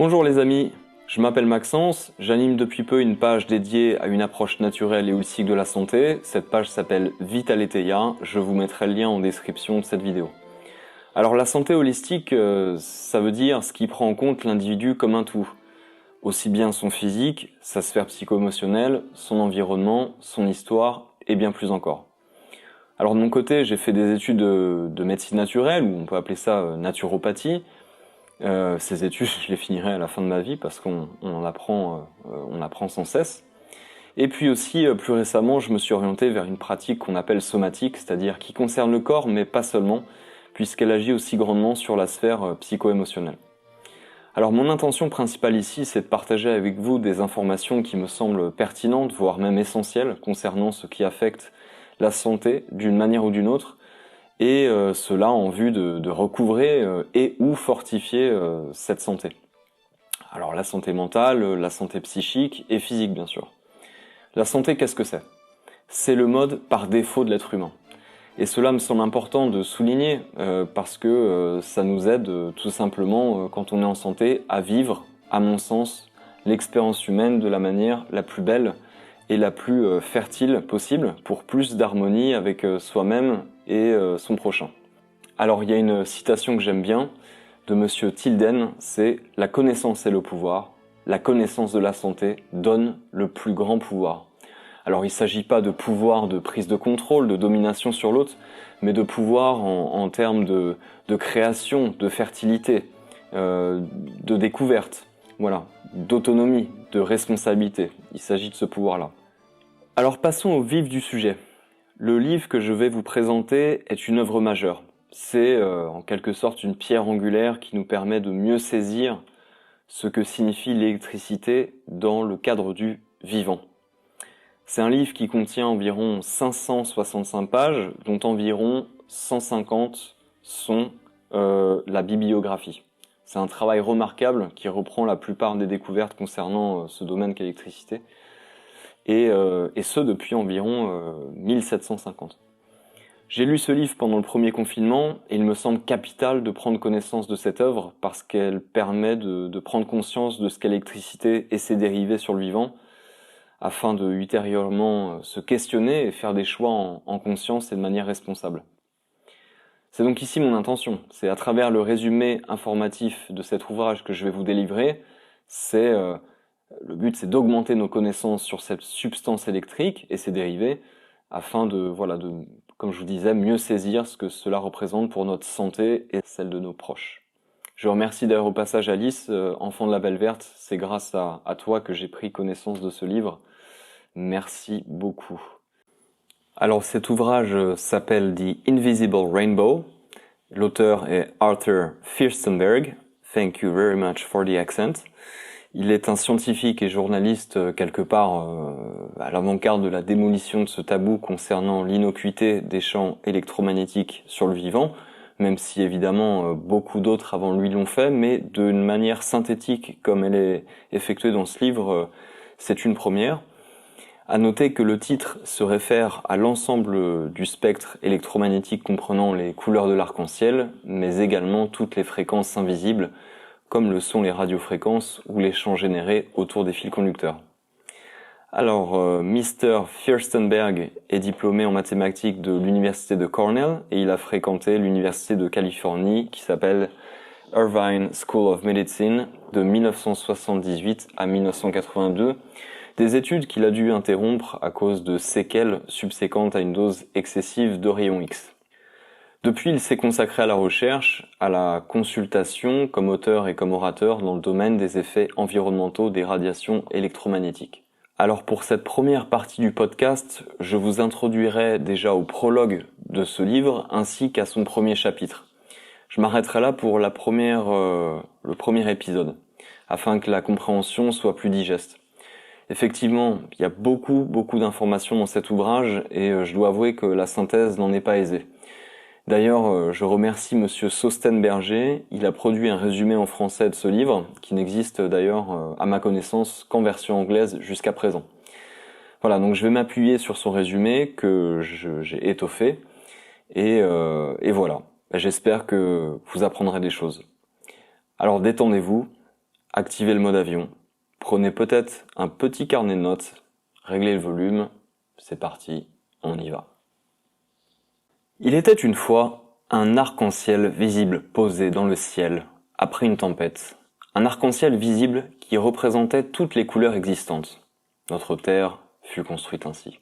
Bonjour les amis, je m'appelle Maxence, j'anime depuis peu une page dédiée à une approche naturelle et holistique de la santé. Cette page s'appelle Vitaletheia, je vous mettrai le lien en description de cette vidéo. Alors la santé holistique, ça veut dire ce qui prend en compte l'individu comme un tout. Aussi bien son physique, sa sphère psycho-émotionnelle, son environnement, son histoire et bien plus encore. Alors de mon côté, j'ai fait des études de médecine naturelle, ou on peut appeler ça naturopathie. Ces études, je les finirai à la fin de ma vie parce qu'on en apprend, on apprend sans cesse. Et puis aussi, plus récemment, je me suis orienté vers une pratique qu'on appelle somatique, c'est-à-dire qui concerne le corps, mais pas seulement, puisqu'elle agit aussi grandement sur la sphère psycho-émotionnelle. Alors mon intention principale ici, c'est de partager avec vous des informations qui me semblent pertinentes, voire même essentielles, concernant ce qui affecte la santé d'une manière ou d'une autre, et cela en vue de recouvrer et ou fortifier cette santé. Alors la santé mentale, la santé psychique et physique bien sûr. La santé, qu'est-ce que c'est? C'est le mode par défaut de l'être humain. Et cela me semble important de souligner parce que ça nous aide tout simplement quand on est en santé à vivre, à mon sens, l'expérience humaine de la manière la plus belle et la plus fertile possible pour plus d'harmonie avec soi-même et son prochain. Alors il y a une citation que j'aime bien de Monsieur Tilden, c'est « La connaissance est le pouvoir, la connaissance de la santé donne le plus grand pouvoir ». Alors il ne s'agit pas de pouvoir de prise de contrôle, de domination sur l'autre, mais de pouvoir en termes de création, de fertilité, de découverte, voilà, d'autonomie, de responsabilité. Il s'agit de ce pouvoir-là. Alors passons au vif du sujet. Le livre que je vais vous présenter est une œuvre majeure. C'est en quelque sorte une pierre angulaire qui nous permet de mieux saisir ce que signifie l'électricité dans le cadre du vivant. C'est un livre qui contient environ 565 pages, dont environ 150 sont la bibliographie. C'est un travail remarquable qui reprend la plupart des découvertes concernant ce domaine qu'est l'électricité, et ce depuis environ 1750. J'ai lu ce livre pendant le premier confinement et il me semble capital de prendre connaissance de cette œuvre parce qu'elle permet de prendre conscience de ce qu'est l'électricité et ses dérivés sur le vivant, afin de ultérieurement se questionner et faire des choix en conscience et de manière responsable. C'est donc ici mon intention, c'est à travers le résumé informatif de cet ouvrage que je vais vous délivrer, le but c'est d'augmenter nos connaissances sur cette substance électrique et ses dérivés, afin de, comme je vous disais, mieux saisir ce que cela représente pour notre santé et celle de nos proches. Je remercie d'ailleurs au passage Alice, enfant de la Belle Verte, c'est grâce à toi que j'ai pris connaissance de ce livre. Merci beaucoup. Alors cet ouvrage s'appelle The Invisible Rainbow. L'auteur est Arthur Firstenberg. Thank you very much for the accent. Il est un scientifique et journaliste quelque part à l'avant-garde de la démolition de ce tabou concernant l'innocuité des champs électromagnétiques sur le vivant, même si évidemment beaucoup d'autres avant lui l'ont fait, mais d'une manière synthétique comme elle est effectuée dans ce livre, c'est une première. À noter que le titre se réfère à l'ensemble du spectre électromagnétique comprenant les couleurs de l'arc-en-ciel, mais également toutes les fréquences invisibles, comme le sont les radiofréquences ou les champs générés autour des fils conducteurs. Alors, Mr. Firstenberg est diplômé en mathématiques de l'université de Cornell et il a fréquenté l'université de Californie qui s'appelle Irvine School of Medicine de 1978 à 1982, des études qu'il a dû interrompre à cause de séquelles subséquentes à une dose excessive de rayons X. Depuis, il s'est consacré à la recherche, à la consultation comme auteur et comme orateur dans le domaine des effets environnementaux des radiations électromagnétiques. Alors pour cette première partie du podcast, je vous introduirai déjà au prologue de ce livre ainsi qu'à son premier chapitre. Je m'arrêterai là pour le premier épisode, afin que la compréhension soit plus digeste. Effectivement, il y a beaucoup d'informations dans cet ouvrage et je dois avouer que la synthèse n'en est pas aisée. D'ailleurs, je remercie Monsieur Sostenberger, il a produit un résumé en français de ce livre, qui n'existe d'ailleurs, à ma connaissance, qu'en version anglaise jusqu'à présent. Voilà, donc je vais m'appuyer sur son résumé que j'ai étoffé, et voilà. J'espère que vous apprendrez des choses. Alors détendez-vous, activez le mode avion, prenez peut-être un petit carnet de notes, réglez le volume, c'est parti, on y va. Il était une fois un arc-en-ciel visible posé dans le ciel après une tempête. Un arc-en-ciel visible qui représentait toutes les couleurs existantes. Notre Terre fut construite ainsi.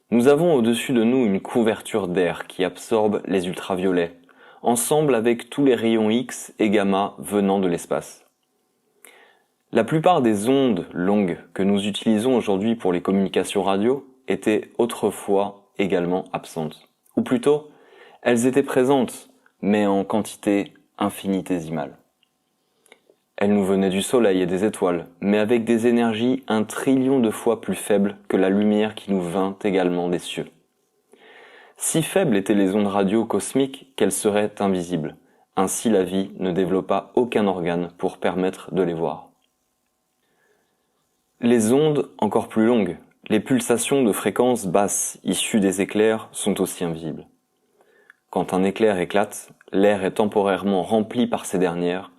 Nous avons au-dessus de nous une couverture d'air qui absorbe les ultraviolets, ensemble avec tous les rayons X et gamma venant de l'espace. La plupart des ondes longues que nous utilisons aujourd'hui pour les communications radio étaient autrefois également absentes. Ou plutôt, elles étaient présentes, mais en quantité infinitésimale. Elles nous venaient du soleil et des étoiles, mais avec des énergies 1 trillion de fois plus faibles que la lumière qui nous vint également des cieux. Si faibles étaient les ondes radio cosmiques qu'elles seraient invisibles. Ainsi la vie ne développa aucun organe pour permettre de les voir. Les ondes encore plus longues, les pulsations de fréquences basses issues des éclairs sont aussi invisibles. Quand un éclair éclate, l'air est temporairement rempli par ces dernières,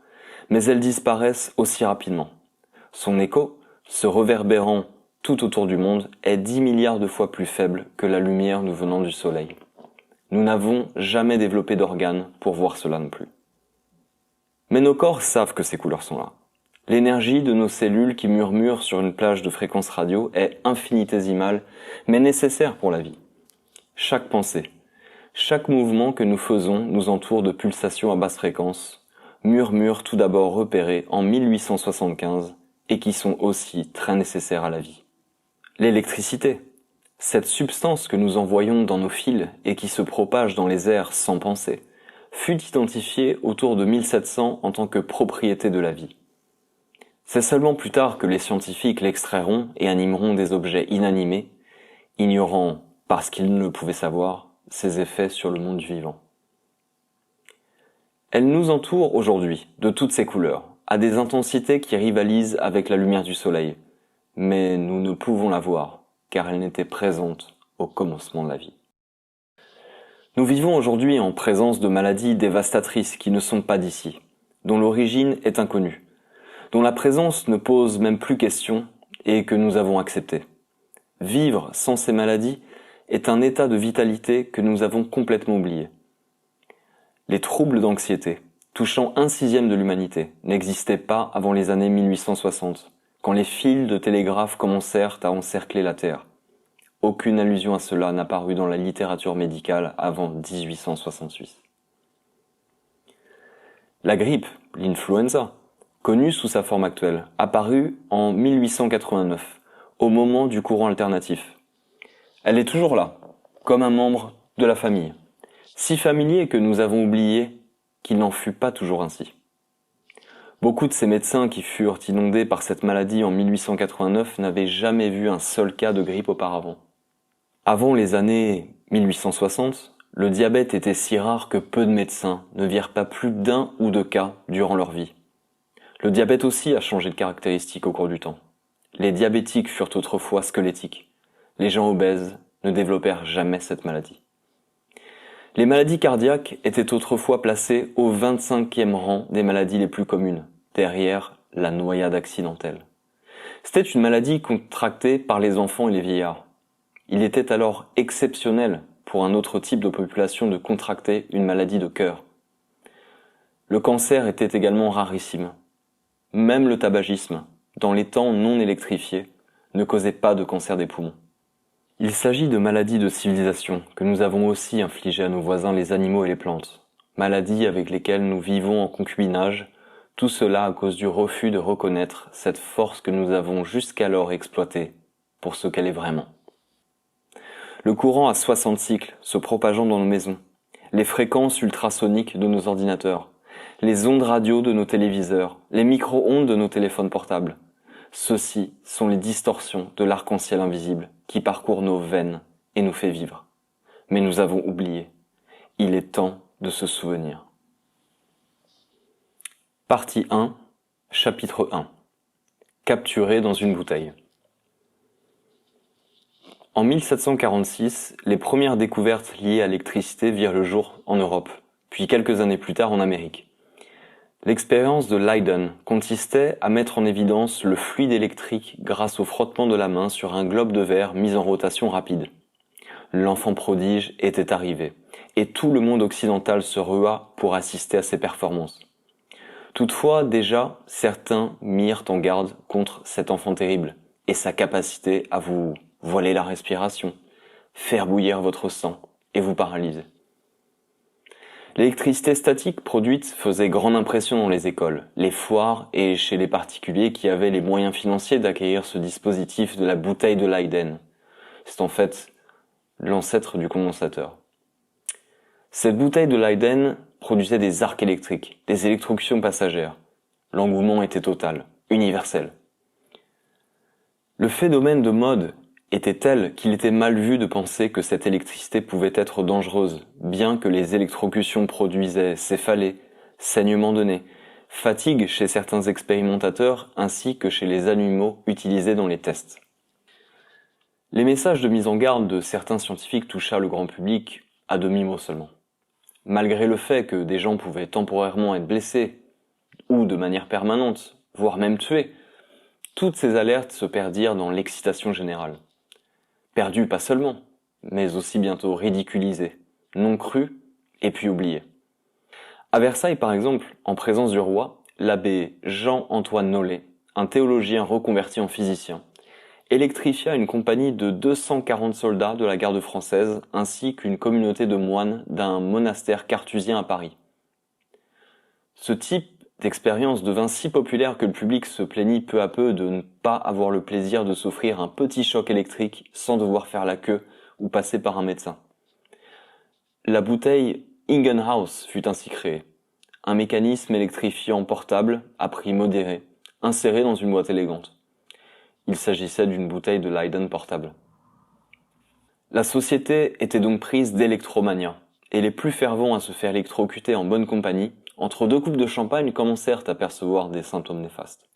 mais elles disparaissent aussi rapidement. Son écho, se réverbérant tout autour du monde, est 10 milliards de fois plus faible que la lumière nous venant du soleil. Nous n'avons jamais développé d'organes pour voir cela non plus. Mais nos corps savent que ces couleurs sont là. L'énergie de nos cellules qui murmurent sur une plage de fréquences radio est infinitésimale, mais nécessaire pour la vie. Chaque pensée, chaque mouvement que nous faisons nous entoure de pulsations à basse fréquence, murmures tout d'abord repérés en 1875 et qui sont aussi très nécessaires à la vie. L'électricité, cette substance que nous envoyons dans nos fils et qui se propage dans les airs sans penser, fut identifiée autour de 1700 en tant que propriété de la vie. C'est seulement plus tard que les scientifiques l'extrairont et animeront des objets inanimés, ignorant, parce qu'ils ne le pouvaient savoir, ses effets sur le monde vivant. Elle nous entoure aujourd'hui, de toutes ces couleurs, à des intensités qui rivalisent avec la lumière du soleil. Mais nous ne pouvons la voir, car elle n'était présente au commencement de la vie. Nous vivons aujourd'hui en présence de maladies dévastatrices qui ne sont pas d'ici, dont l'origine est inconnue, dont la présence ne pose même plus question et que nous avons accepté. Vivre sans ces maladies est un état de vitalité que nous avons complètement oublié. Les troubles d'anxiété, touchant 1/6 de l'humanité, n'existaient pas avant les années 1860, quand les fils de télégraphe commencèrent à encercler la Terre. Aucune allusion à cela n'a paru dans la littérature médicale avant 1868. La grippe, l'influenza, connue sous sa forme actuelle, apparut en 1889, au moment du courant alternatif. Elle est toujours là, comme un membre de la famille, si familier que nous avons oublié qu'il n'en fut pas toujours ainsi. Beaucoup de ces médecins qui furent inondés par cette maladie en 1889 n'avaient jamais vu un seul cas de grippe auparavant. Avant les années 1860, le diabète était si rare que peu de médecins ne virent pas plus d'1 ou 2 cas durant leur vie. Le diabète aussi a changé de caractéristique au cours du temps. Les diabétiques furent autrefois squelettiques. Les gens obèses ne développèrent jamais cette maladie. Les maladies cardiaques étaient autrefois placées au 25e rang des maladies les plus communes, derrière la noyade accidentelle. C'était une maladie contractée par les enfants et les vieillards. Il était alors exceptionnel pour un autre type de population de contracter une maladie de cœur. Le cancer était également rarissime. Même le tabagisme, dans les temps non électrifiés, ne causait pas de cancer des poumons. Il s'agit de maladies de civilisation que nous avons aussi infligées à nos voisins les animaux et les plantes, maladies avec lesquelles nous vivons en concubinage, tout cela à cause du refus de reconnaître cette force que nous avons jusqu'alors exploitée pour ce qu'elle est vraiment. Le courant à 60 cycles se propageant dans nos maisons, les fréquences ultrasoniques de nos ordinateurs, les ondes radio de nos téléviseurs, les micro-ondes de nos téléphones portables. Ceux-ci sont les distorsions de l'arc-en-ciel invisible qui parcourt nos veines et nous fait vivre. Mais nous avons oublié. Il est temps de se souvenir. Partie 1, chapitre 1. Capturé dans une bouteille. En 1746, les premières découvertes liées à l'électricité virent le jour en Europe, puis quelques années plus tard en Amérique. L'expérience de Leyden consistait à mettre en évidence le fluide électrique grâce au frottement de la main sur un globe de verre mis en rotation rapide. L'enfant prodige était arrivé, et tout le monde occidental se rua pour assister à ses performances. Toutefois, déjà, certains mirent en garde contre cet enfant terrible et sa capacité à vous voiler la respiration, faire bouillir votre sang et vous paralyser. L'électricité statique produite faisait grande impression dans les écoles, les foires et chez les particuliers qui avaient les moyens financiers d'acquérir ce dispositif de la bouteille de Leyden. C'est en fait l'ancêtre du condensateur. Cette bouteille de Leyden produisait des arcs électriques, des électrocutions passagères. L'engouement était total, universel. Le phénomène de mode était tel qu'il était mal vu de penser que cette électricité pouvait être dangereuse, bien que les électrocutions produisaient céphalées, saignements de nez, fatigue chez certains expérimentateurs ainsi que chez les animaux utilisés dans les tests. Les messages de mise en garde de certains scientifiques toucha le grand public à demi-mot seulement. Malgré le fait que des gens pouvaient temporairement être blessés, ou de manière permanente, voire même tués, toutes ces alertes se perdirent dans l'excitation générale. Perdues pas seulement, mais aussi bientôt ridiculisées, non crues et puis oubliées. À Versailles par exemple, en présence du roi, l'abbé Jean-Antoine Nollet, un théologien reconverti en physicien, électrifia une compagnie de 240 soldats de la garde française ainsi qu'une communauté de moines d'un monastère cartésien à Paris. Ce type d'expérience devint si populaire que le public se plaignit peu à peu de ne pas avoir le plaisir de s'offrir un petit choc électrique sans devoir faire la queue ou passer par un médecin. La bouteille Ingenhouse fut ainsi créée, un mécanisme électrifiant portable à prix modéré, inséré dans une boîte élégante. Il s'agissait d'une bouteille de Leyden portable. La société était donc prise d'électromania, et les plus fervents à se faire électrocuter en bonne compagnie, entre deux coupes de champagne, commencèrent à percevoir des symptômes néfastes.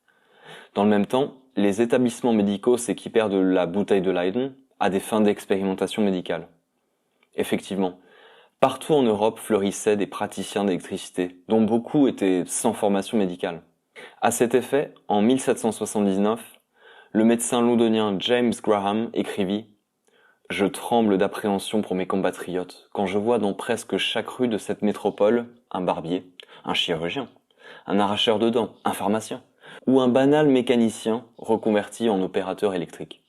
Dans le même temps, les établissements médicaux s'équipèrent de la bouteille de Leyden à des fins d'expérimentation médicale. Effectivement, partout en Europe fleurissaient des praticiens d'électricité, dont beaucoup étaient sans formation médicale. À cet effet, en 1779, le médecin londonien James Graham écrivit « Je tremble d'appréhension pour mes compatriotes quand je vois dans presque chaque rue de cette métropole un barbier, un chirurgien, un arracheur de dents, un pharmacien, ou un banal mécanicien reconverti en opérateur électrique. »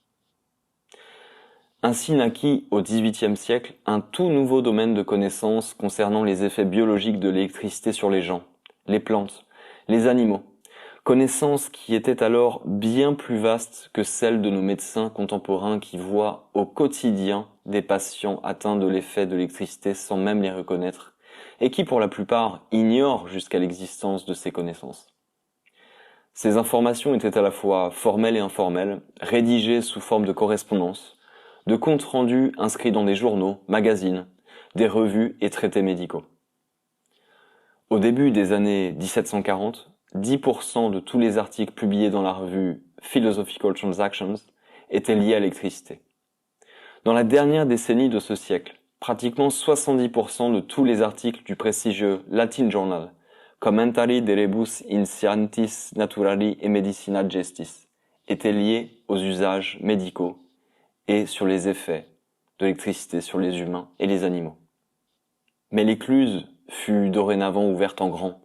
Ainsi naquit au XVIIIe siècle un tout nouveau domaine de connaissances concernant les effets biologiques de l'électricité sur les gens, les plantes, les animaux, connaissances qui étaient alors bien plus vastes que celles de nos médecins contemporains qui voient au quotidien des patients atteints de l'effet de l'électricité sans même les reconnaître, et qui pour la plupart ignorent jusqu'à l'existence de ces connaissances. Ces informations étaient à la fois formelles et informelles, rédigées sous forme de correspondance, de comptes rendus inscrits dans des journaux, magazines, des revues et traités médicaux. Au début des années 1740, 10% de tous les articles publiés dans la revue Philosophical Transactions étaient liés à l'électricité. Dans la dernière décennie de ce siècle, pratiquement 70% de tous les articles du prestigieux Latin Journal Commentari de Rebus in Scientis Naturali et Medicina Gestis étaient liés aux usages médicaux et sur les effets de l'électricité sur les humains et les animaux. Mais l'écluse fut dorénavant ouverte en grand,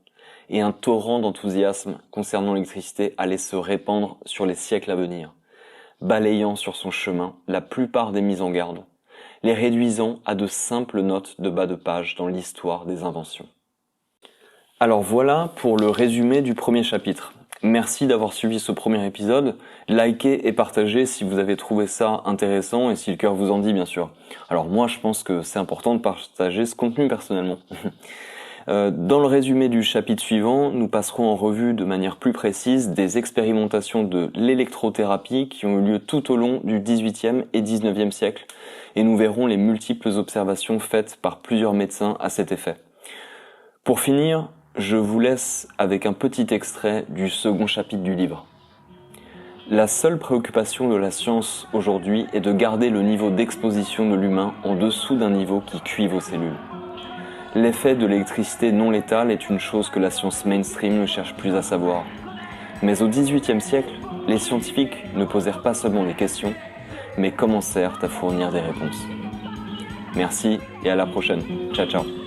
et un torrent d'enthousiasme concernant l'électricité allait se répandre sur les siècles à venir, balayant sur son chemin la plupart des mises en garde, les réduisant à de simples notes de bas de page dans l'histoire des inventions. Alors voilà pour le résumé du premier chapitre. Merci d'avoir suivi ce premier épisode. Likez et partagez si vous avez trouvé ça intéressant et si le cœur vous en dit, bien sûr. Alors moi, je pense que c'est important de partager ce contenu personnellement. Dans le résumé du chapitre suivant, nous passerons en revue de manière plus précise des expérimentations de l'électrothérapie qui ont eu lieu tout au long du XVIIIe et XIXe siècle et nous verrons les multiples observations faites par plusieurs médecins à cet effet. Pour finir, je vous laisse avec un petit extrait du second chapitre du livre. La seule préoccupation de la science aujourd'hui est de garder le niveau d'exposition de l'humain en dessous d'un niveau qui cuit vos cellules. L'effet de l'électricité non létale est une chose que la science mainstream ne cherche plus à savoir. Mais au XVIIIe siècle, les scientifiques ne posèrent pas seulement des questions, mais commencèrent à fournir des réponses. Merci et à la prochaine. Ciao ciao.